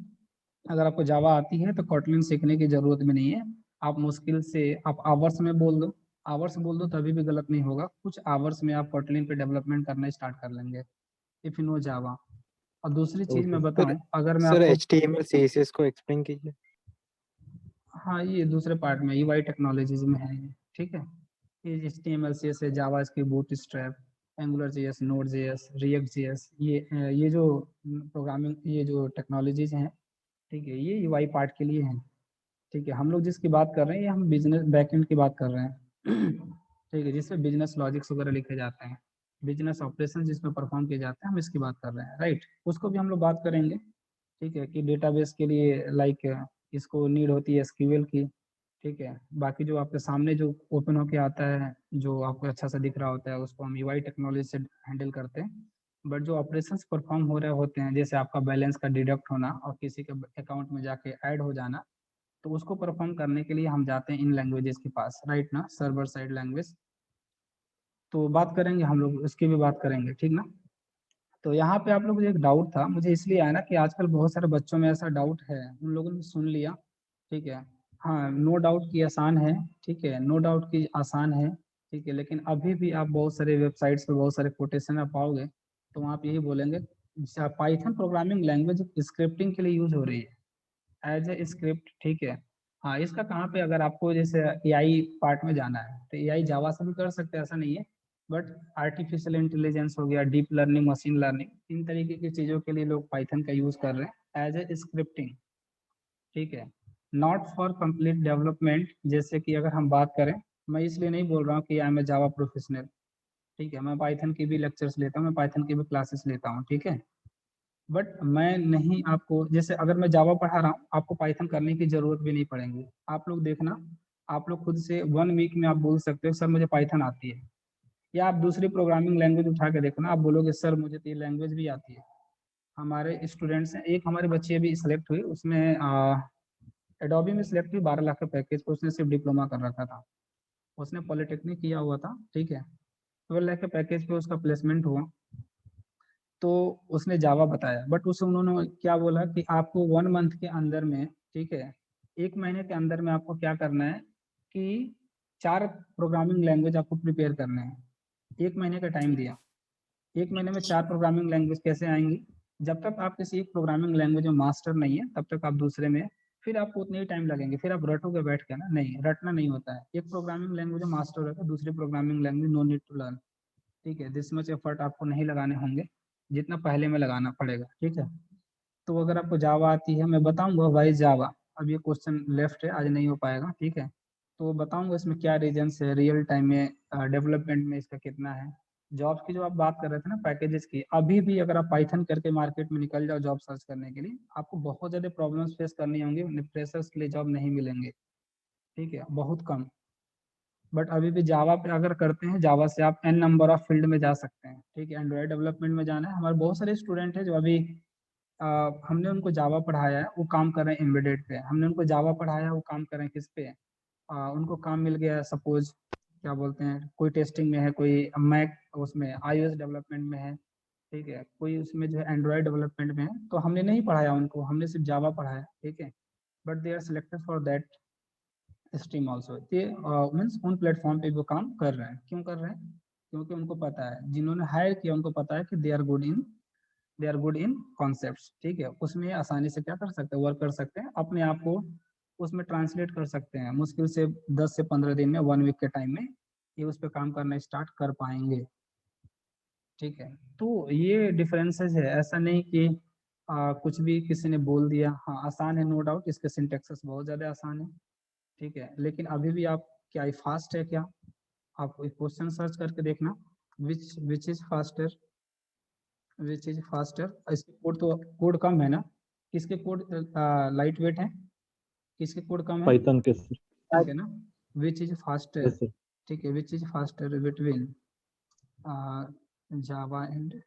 अगर आपको जावा आती है तो कॉटलिन सीखने की जरूरत भी नहीं है, आप मुश्किल से आप आवर्स में बोल दो, आवर्स बोल दो तभी भी गलत नहीं होगा, कुछ आवर्स में आप कॉटलिन पे डेवलपमेंट करना स्टार्ट कर लेंगे इफ यू नो जावा। और दूसरी चीज मैं बताऊं, अगर मैं सर आपको, HTML CSS को एक्सप्लेन कीजिए। हाँ ये दूसरे पार्ट में यूआई टेक्नोलॉजीज में है ये, ठीक है। ये HTML CSS JavaScript Bootstrap Angular JS Node JS React JS, ये जो प्रोग्रामिंग ये जो टेक्नोलॉजीज हैं, ठीक है, ये यूआई पार्ट के लिए हैं, ठीक है। हम लोग जिसकी बात कर रहे हैं ये हम बिजनेस बैकएंड की बात कर रहे हैं ठीक है, जिसमें बिजनेस लॉजिक्स वगैरह लिखे जाते हैं, बिजनेस ऑपरेशन जिसमें परफॉर्म किए जाते हैं, हम इसकी बात कर रहे हैं, राइट। उसको भी हम लोग बात करेंगे, ठीक है, कि डेटाबेस के लिए लाइक इसको नीड होती है एसक्यूएल की, ठीक है। बाकी जो आपके सामने जो ओपन होके आता है, जो आपको अच्छा सा दिख रहा होता है, उसको हम यूआई टेक्नोलॉजी से हैंडल करते हैं। बट जो ऑपरेशंस परफॉर्म हो रहे होते हैं, जैसे आपका बैलेंस का डिडक्ट होना और किसी के अकाउंट में जाके ऐड हो जाना, तो उसको परफॉर्म करने के लिए हम जाते हैं इन लैंग्वेजेस के पास, राइट ना, सर्वर साइड लैंग्वेज। तो बात करेंगे हम लोग, इसकी भी बात करेंगे, ठीक ना। तो यहाँ पे आप लोग एक डाउट था, मुझे इसलिए आया ना कि आजकल बहुत सारे बच्चों में ऐसा डाउट है, उन लोगों ने सुन लिया, ठीक है। हाँ, नो डाउट की आसान है, ठीक है, नो डाउट की आसान है, ठीक है। लेकिन अभी भी आप बहुत सारे वेबसाइट्स पे बहुत सारे कोटेशन आप पाओगे, तो वहाँ आप यही बोलेंगे पाइथन प्रोग्रामिंग लैंग्वेज स्क्रिप्टिंग के लिए यूज हो रही है एज ए स्क्रिप्ट, ठीक है। हाँ, इसका कहाँ पे, अगर आपको जैसे एआई पार्ट में जाना है तो एआई जावा से भी कर सकते हैं, ऐसा नहीं है। बट आर्टिफिशियल इंटेलिजेंस हो गया, डीप लर्निंग, मशीन लर्निंग, इन तरीके की चीज़ों के लिए लोग पाइथन का यूज़ कर रहे हैं एज ए स्क्रिप्टिंग, ठीक है। Not for complete development. जैसे कि अगर हम बात करें, मैं इसलिए नहीं बोल रहा हूँ कि I M A Java professional, ठीक है, मैं पाइथन की भी लेक्चर्स लेता हूँ, मैं पाइथन की भी क्लासेस लेता हूँ, ठीक है। बट मैं नहीं, आपको जैसे अगर मैं जावा पढ़ा रहा हूँ, आपको पाइथन करने की जरूरत भी नहीं पड़ेगी। आप लोग देखना, आप लोग खुद से 1 वीक में आप बोल सकते हो सर मुझे पाइथन आती है। या आप दूसरी प्रोग्रामिंग लैंग्वेज उठा के देखना, आप बोलोगे सर मुझे तो ये लैंग्वेज भी आती है। हमारे स्टूडेंट्स हैं, एक हमारे बच्ची अभी सिलेक्ट हुई, उसमें एडोबी में सिलेक्ट हुई 12 लाख के पैकेज पर, उसने सिर्फ डिप्लोमा कर रखा था, उसने पॉलिटेक्निक किया हुआ था, ठीक है। 12 लाख के पैकेज पे उसका प्लेसमेंट हुआ, तो उसने जावा बताया। बट उसे उन्होंने क्या बोला कि आपको 1 मंथ के अंदर में, ठीक है, 1 महीने के अंदर में आपको क्या करना है कि 4 प्रोग्रामिंग लैंग्वेज आपको प्रिपेयर करने हैं। 1 महीने का टाइम दिया, 1 महीने में 4 प्रोग्रामिंग लैंग्वेज कैसे आएंगी? जब तक आप किसी एक प्रोग्रामिंग लैंग्वेज में मास्टर नहीं है, तब तक आप दूसरे में, फिर आपको उतने ही टाइम लगेंगे, फिर आप रटोगे बैठ के ना, नहीं, रटना नहीं होता है। एक प्रोग्रामिंग लैंग्वेज में मास्टर होगा, दूसरी programming language no need to learn, ठीक है। दिस मच एफर्ट आपको नहीं लगाने होंगे जितना पहले में लगाना पड़ेगा, ठीक है। तो अगर आपको जावा आती है, मैं बताऊंगा वाई जावा, अब ये क्वेश्चन लेफ्ट है, आज नहीं हो पाएगा, ठीक है। तो बताऊंगा इसमें क्या रीजन्स है, रियल टाइम में डेवलपमेंट में इसका कितना है। जॉब्स की जो आप बात कर रहे थे ना, पैकेजेस की, अभी भी अगर आप पाइथन करके मार्केट में निकल जाओ जॉब सर्च करने के लिए, आपको बहुत ज़्यादा प्रॉब्लम्स फेस करनी होंगी, फ्रेशर्स के लिए जॉब नहीं मिलेंगे, ठीक है, बहुत कम। बट अभी भी जावा पे अगर करते हैं, जावा से आप एन नंबर ऑफ फील्ड में जा सकते हैं, ठीक है। एंड्रॉयड डेवलपमेंट में जाना है, हमारे बहुत सारे स्टूडेंट हैं जो अभी हमने उनको जावा पढ़ाया है, वो काम कर रहे हैं एम्बेडेड पे। हमने उनको जावा पढ़ाया है, वो काम कर रहे हैं किस पे, उनको काम मिल गया, सपोज क्या बोलते हैं, कोई टेस्टिंग में है, कोई मैक उसमें iOS डेवलपमेंट में है, ठीक है, कोई उसमें जो है एंड्रॉयड डेवलपमेंट में है। तो हमने नहीं पढ़ाया उनको, हमने सिर्फ जावा पढ़ाया, ठीक है। But they are selected for that stream also. ये मीन्स उन प्लेटफॉर्म पे वो काम कर रहे हैं। क्यों कर रहे हैं? क्योंकि उनको पता है, जिन्होंने हायर किया उनको पता है कि they are good in concepts, ठीक है। उसमें आसानी से क्या कर सकते हैं, वर्क कर सकते हैं, अपने आप को उसमें ट्रांसलेट कर सकते हैं। मुश्किल से 10 से 15 दिन में, 1 वीक के टाइम में ये उस पर काम करना स्टार्ट कर पाएंगे, ठीक है। तो ये डिफरेंसेस है, ऐसा नहीं कि कुछ भी किसी ने बोल दिया। हाँ, आसान है, नो डाउट, इसके सिंटेक्सेस बहुत ज़्यादा आसान है, ठीक है। लेकिन अभी भी आप, क्या ये फास्ट है क्या? आप क्वेश्चन सर्च करके देखना, which is faster, which is faster. इसके कोड तो कोड कम है ना, किसके कोड लाइट वेट है, किसके कोड कम है? पाइथन के सर। ठीक है ना। Which is faster, yes sir. ठीक है, which is faster between Java and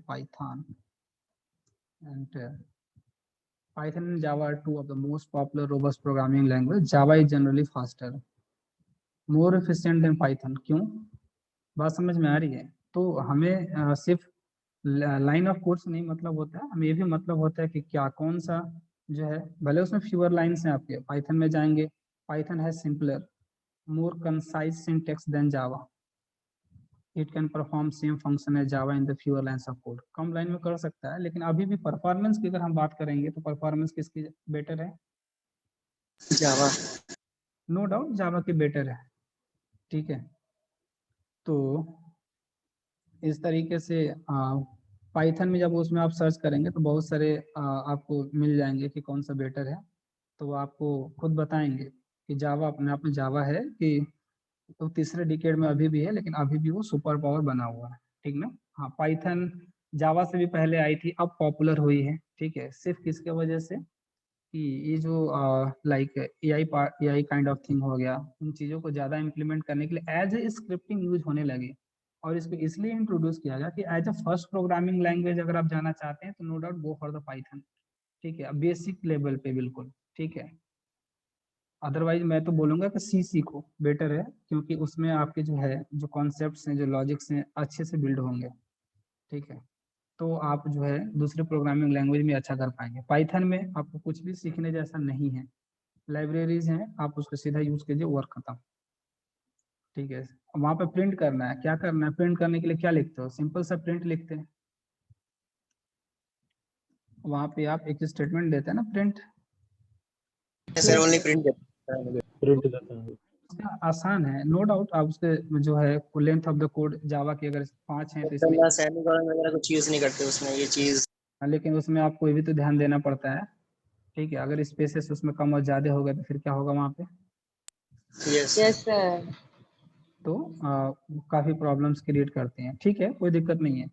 Python, and Python and Java are two of the most popular robust programming language. Java is generally faster, more efficient than Python. क्यों? बात समझ में आ रही है? तो हमें सिर्फ लाइन ऑफ कोड से नहीं मतलब होता है, हमें ये भी मतलब होता है कि क्या, कौन सा जो है, भले उसमें फ्यूअर लाइन्स हैं आपके। पाइथन में जाएंगे, पाइथन है simpler, more concise syntax than Java, it can perform same function as Java in the fewer lines of code. कम लाइन में कर सकता है, लेकिन अभी भी परफॉर्मेंस की अगर हम बात करेंगे तो परफॉर्मेंस किसकी बेटर है? जावा। नो डाउट जावा की बेटर है, ठीक है। तो इस तरीके से पाइथन में जब उसमें आप सर्च करेंगे तो बहुत सारे आपको मिल जाएंगे कि कौन सा बेटर है, तो वो आपको खुद बताएंगे कि जावा अपने आप में जावा है कि तो तीसरे डिकेड में अभी भी है, लेकिन अभी भी वो सुपर पावर बना हुआ है, ठीक ना। हाँ, पाइथन जावा से भी पहले आई थी, अब पॉपुलर हुई है, ठीक है, सिर्फ किसके वजह से कि ये जो like AI kind of thing हो गया, उन चीज़ों को ज़्यादा इम्प्लीमेंट करने के लिए एज ए स्क्रिप्टिंग यूज होने लगी, और इसको इसलिए इंट्रोड्यूस किया गया कि as a first programming language अगर आप जाना चाहते हैं तो no doubt go for the Python, ठीक है, बेसिक लेवल पे बिल्कुल, ठीक है। अदरवाइज मैं तो बोलूँगा कि सी सीखो, बेटर है, क्योंकि उसमें आपके जो है जो कॉन्सेप्ट्स हैं, जो लॉजिक्स हैं, अच्छे से बिल्ड होंगे, ठीक है। तो आप जो है दूसरे प्रोग्रामिंग लैंग्वेज में अच्छा कर पाएंगे। पाइथन में आपको कुछ भी सीखने जैसा नहीं है, लाइब्रेरीज हैं, आप उसको सीधा यूज कीजिए, वर्क खत्म, ठीक है। वहाँ पे प्रिंट करना है, क्या करना है, प्रिंट करने के लिए क्या लिखते हो, सिंपल सा प्रिंट लिखते हैं, वहाँ पे आप एक स्टेटमेंट देते हैं ना, print, sir only print print देता है। आसान है, नो डाउट। आप उसके जो है length of the code Java की अगर 5 है तो इसमें, सेमीकोलन वगैरह कुछ यूज नहीं करते उसमें ये चीज। लेकिन उसमें आपको ये भी तो ध्यान देना पड़ता है, ठीक है, अगर स्पेसेस उसमें कम और ज्यादा होगा तो फिर क्या होगा वहाँ पे, यस यस सर। तो काफी प्रॉब्लम्स क्रिएट करते हैं, ठीक है, कोई दिक्कत नहीं है।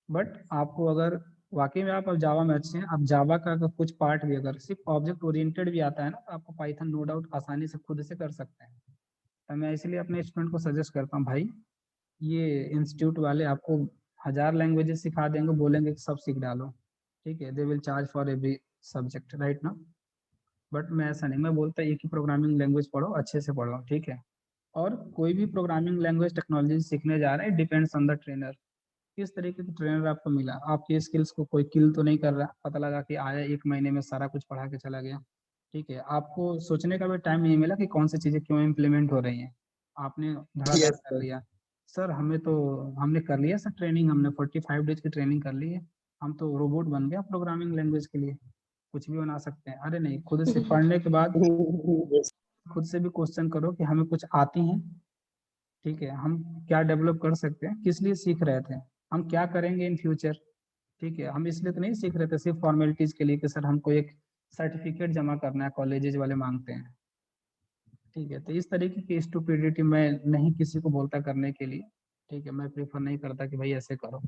बट आपको अगर वाकई में आप जावा में अच्छे हैं, आप जावा का अगर कुछ पार्ट भी अगर सिर्फ ऑब्जेक्ट ओरिएंटेड भी आता है ना, तो आपको पाइथन नो डाउट आसानी से खुद से कर सकते हैं। तो मैं इसलिए अपने स्टूडेंट को सजेस्ट करता हूँ, भाई ये इंस्टीट्यूट वाले आपको 1000 लैंग्वेजेस सिखा देंगे, बोलेंगे कि सब सीख डालो, ठीक है, they will charge for every subject, right ना। बट मैं ऐसा नहीं, मैं बोलता एक ही प्रोग्रामिंग लैंग्वेज पढ़ो, अच्छे से पढ़ो, ठीक है। और कोई भी प्रोग्रामिंग लैंग्वेज टेक्नोलॉजी सीखने जा रहे हैं, डिपेंड्स ऑन द ट्रेनर, किस तरीके का ट्रेनर आपको मिला, आपकी स्किल्स को कोई किल तो नहीं कर रहा, पता लगा कि आया 1 महीने में सारा कुछ पढ़ा के चला गया, ठीक है, आपको सोचने का भी टाइम नहीं मिला कि कौन सी चीज़ें क्यों इम्प्लीमेंट हो रही हैं, आपने धड़ाधड़ यस कर लिया। सर हमने कर लिया सर ट्रेनिंग, हमने 45 डेज की ट्रेनिंग कर ली है, हम तो रोबोट बन गया प्रोग्रामिंग लैंग्वेज के लिए, कुछ भी बना सकते हैं। अरे नहीं, खुद से पढ़ने के बाद खुद से भी क्वेश्चन करो कि हमें कुछ आती हैं, ठीक है, हम क्या डेवलप कर सकते हैं, किस लिए सीख रहे थे, हम क्या करेंगे इन फ्यूचर, ठीक है। हम इसलिए तो नहीं सीख रहे थे सिर्फ फॉर्मेलिटीज के लिए कि सर हमको एक सर्टिफिकेट जमा करना है, कॉलेजेस वाले मांगते हैं, ठीक है। तो इस तरीके की स्टूपिडिटी मैं नहीं किसी को बोलता करने के लिए, ठीक है, मैं प्रेफर नहीं करता कि भाई ऐसे करो,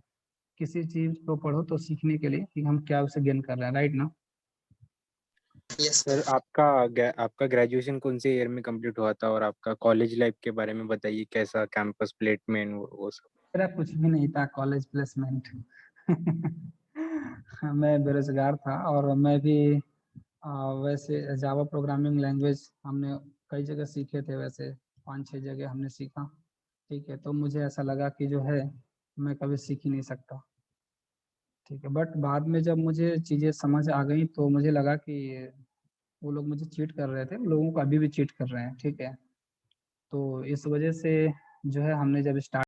किसी चीज को पढ़ो तो सीखने के लिए कि हम क्या उसे गेन कर रहे हैं, राइट ना। यस सर आपका ग्रेजुएशन कौन से ईयर में कंप्लीट हुआ था, और आपका कॉलेज लाइफ के बारे में बताइए, कैसा कैंपस प्लेसमेंट वो सब। मेरा कुछ भी नहीं था कॉलेज प्लेसमेंट मैं बेरोजगार था, और मैं भी वैसे जावा प्रोग्रामिंग लैंग्वेज हमने कई जगह सीखे थे, वैसे 5-6 जगह हमने सीखा, ठीक है। तो मुझे ऐसा लगा कि जो है मैं कभी सीख ही नहीं सकता, ठीक है। बट बाद में जब मुझे चीज़ें समझ आ गई तो मुझे लगा कि वो लोग मुझे चीट कर रहे थे, लोगों को अभी भी चीट कर रहे हैं, ठीक है। तो इस वजह से जो है हमने जब स्टार्ट